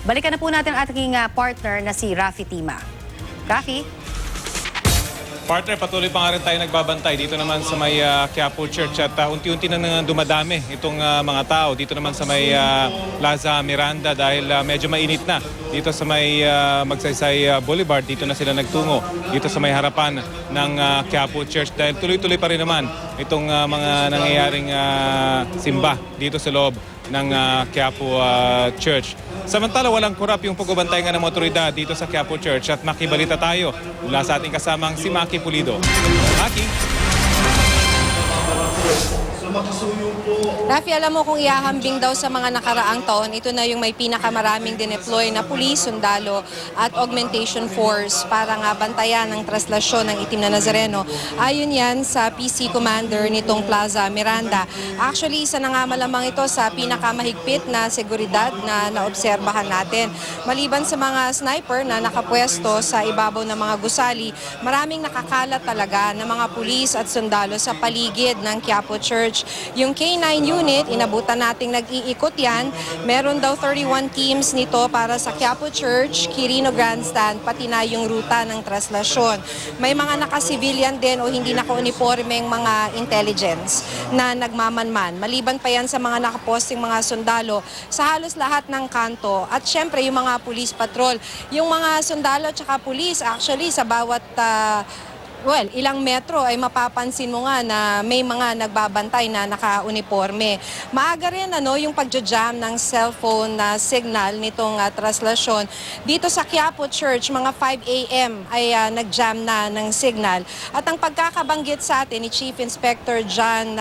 Balikan na po natin ang ating partner na si Rafi Tima. Rafi? Partner, patuloy pa nga rin tayo nagbabantay dito naman sa may Quiapo Church at unti-unti na dumadami itong mga tao dito naman sa may Plaza Miranda dahil medyo mainit na dito sa may Magsaysay Boulevard. Dito na sila nagtungo dito sa may harapan ng Quiapo Church dahil tuloy-tuloy pa rin naman itong mga nangyayaring simba dito sa loob ng Quiapo Church. Samantala, walang kurap yung pagbabantay nga ng otoridad dito sa Quiapo Church at makibalita tayo mula sa ating kasamang si Maki Pulido. Maki? Rafi, alam mo kung ihahambing daw sa mga nakaraang taon, ito na yung may pinakamaraming dineploy na pulis, sundalo at augmentation force para nga bantayan ang traslasyon ng Itim na Nazareno. Ayon yan sa PC commander nitong Plaza Miranda. Actually, isa na nga malamang ito sa pinakamahigpit na seguridad na naobserbahan natin. Maliban sa mga sniper na nakapwesto sa ibabaw ng mga gusali, maraming nakakalat talaga ng mga pulis at sundalo sa paligid ng Quiapo Church. Yung K9 unit, inabutan nating nag-iikot yan. Meron daw 31 teams nito para sa Quiapo Church, Quirino Grandstand, pati na yung ruta ng traslasyon. May mga naka-civilian din o hindi naka-uniformeng mga intelligence na nagmamanman. Maliban pa yan sa mga nakaposting mga sundalo sa halos lahat ng kanto. At syempre yung mga police patrol. Yung mga sundalo at saka police actually sa bawat ilang metro ay mapapansin mo nga na may mga nagbabantay na naka-uniforme. Maaga rin yung pagja-jam ng cellphone na signal nitong traslasyon. Dito sa Quiapo Church, mga 5 a.m. ay nag-jam na ng signal. At ang pagkakabanggit sa atin ni Chief Inspector John,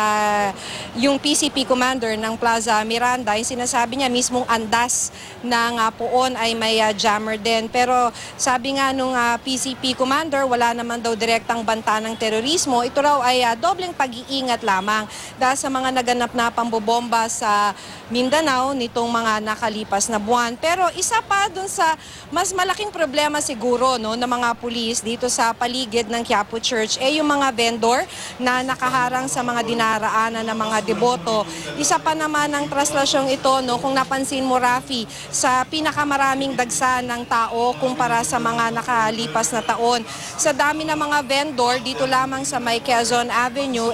yung PCP commander ng Plaza Miranda, yung sinasabi niya mismong andas ng poon ay may jammer din. Pero sabi nga nung PCP commander, wala naman daw direktang banta ng terorismo. Ito raw ay dobleng pag-iingat lamang dahil sa mga naganap na pambobomba sa Mindanao nitong mga nakalipas na buwan. Pero isa pa dun sa mas malaking problema siguro ng mga pulis dito sa paligid ng Quiapo Church yung mga vendor na nakaharang sa mga dinaraanan ng mga deboto. Isa pa naman ang traslasyong ito, kung napansin mo, Rafi, sa pinakamaraming dagsa ng tao kumpara sa mga nakalipas na taon. Sa dami ng mga vendor dito lamang sa may Quezon Avenue,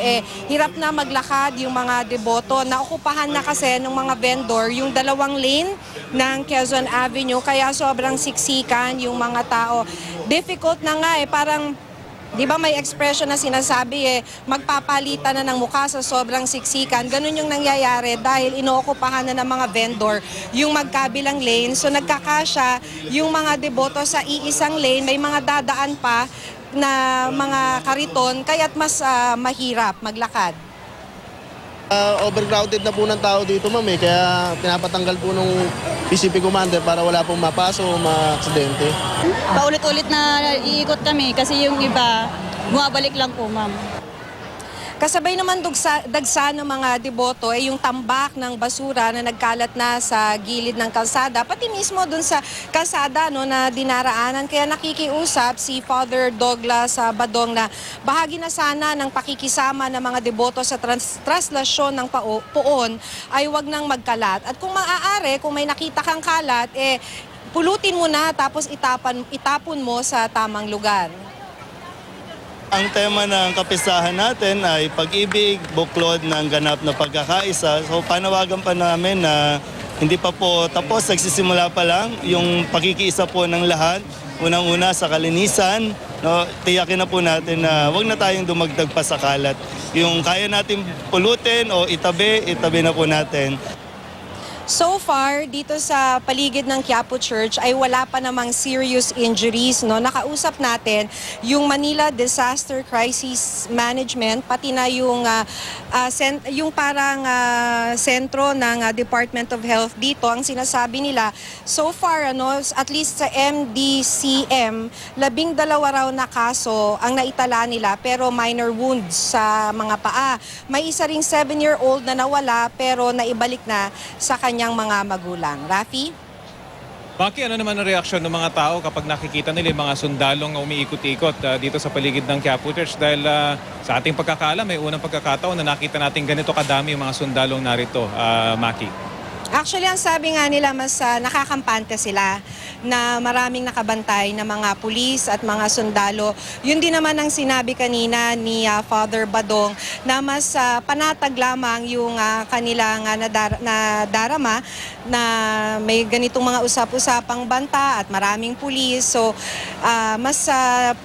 hirap na maglakad yung mga deboto. Naokupahan na kasi ng mga vendor yung 2 lane ng Quezon Avenue, kaya sobrang siksikan yung mga tao. Difficult na nga parang di ba may expression na sinasabi magpapalitan na ng mukha sa sobrang siksikan. Ganun yung nangyayari dahil inookupahan na ng mga vendor yung magkabilang lane. So nagkakasya yung mga deboto sa iisang lane, may mga dadaan pa na mga kariton, kaya't mas mahirap maglakad. Overcrowded na po ng tao dito, ma'am, kaya pinapatanggal po nung PCP commander para wala pong mapaso o ma-aksidente. Paulit-ulit na iikot kami kasi yung iba bumabalik lang po, ma'am. Kasabay naman dagsa ng mga deboto yung tambak ng basura na nagkalat na sa gilid ng kalsada, pati mismo dun sa kalsada na dinaraanan. Kaya nakikiusap si Father Douglas Badong na bahagi na sana ng pakikisama ng mga deboto sa traslasyon ng poon ay wag nang magkalat. At kung maaari, kung may nakita kang kalat, pulutin mo na tapos itapon mo sa tamang lugar. Ang tema ng kapistahan natin ay pag-ibig, buklod ng ganap na pagkakaisa. So panawagan pa namin na hindi pa po tapos, nagsisimula pa lang yung pagkikiisa po ng lahat. Unang-una sa kalinisan, tiyakin na po natin na wag na tayong dumagdag pa sa kalat. Yung kaya natin pulutin o itabi na po natin. So far, dito sa paligid ng Quiapo Church ay wala pa namang serious injuries. Nakausap natin yung Manila Disaster Crisis Management, pati na yung parang sentro ng Department of Health dito. Ang sinasabi nila, so far, at least sa MDCM, 12 raw na kaso ang naitala nila pero minor wounds sa mga paa. May isa ring 7-year-old na nawala pero naibalik na sa kanyang mga magulang. Rafi? Maki, ano naman ang reaksyon ng mga tao kapag nakikita nila yung mga sundalong umiikot-ikot dito sa paligid ng Quiapo Church? Dahil sa ating pagkakaalam, may unang pagkakataon na nakita natin ganito kadami yung mga sundalong narito, Maki. Actually, ang sabi nga nila, mas nakakampante sila na maraming nakabantay na mga pulis at mga sundalo. Yun din naman ang sinabi kanina ni Father Badong na mas panatag lamang yung kanilang nadarama na may ganitong mga usap-usapang banta at maraming pulis. So, mas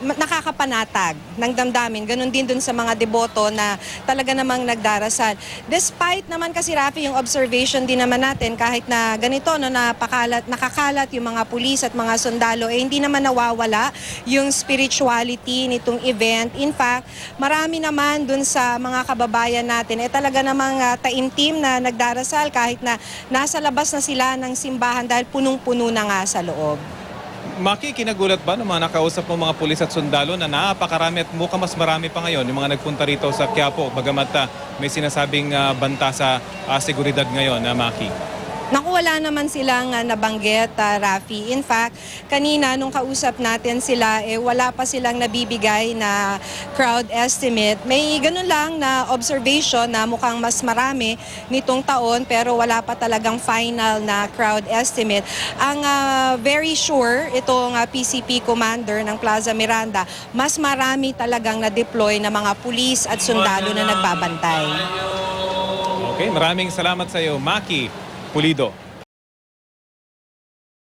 nakakapanatag ng damdamin. Ganon din dun sa mga deboto na talaga namang nagdarasal. Despite naman kasi, Rafi, yung observation din naman natin, kahit na ganito, no, nakakalat yung mga pulis at mga sundalo, hindi naman nawawala yung spirituality nitong event. In fact, marami naman dun sa mga kababayan natin, talaga namang taimtim na nagdarasal kahit na nasa labas na sila ng simbahan dahil punong-puno na nga sa loob. Maki, kinagulat ba ng mga nakausap mo mga pulis at sundalo na napakarami at mukhang mas marami pa ngayon yung mga nagpunta rito sa Quiapo, bagamat may sinasabing banta sa seguridad ngayon, Maki? Naku, wala naman silang nabanggit, Rafi. In fact, kanina nung kausap natin sila, wala pa silang nabibigay na crowd estimate. May ganun lang na observation na mukhang mas marami nitong taon pero wala pa talagang final na crowd estimate. Ang very sure, itong PCP commander ng Plaza Miranda, mas marami talagang na-deploy na mga pulis at sundalo na nagbabantay. Okay, maraming salamat sa iyo, Maki Pulido.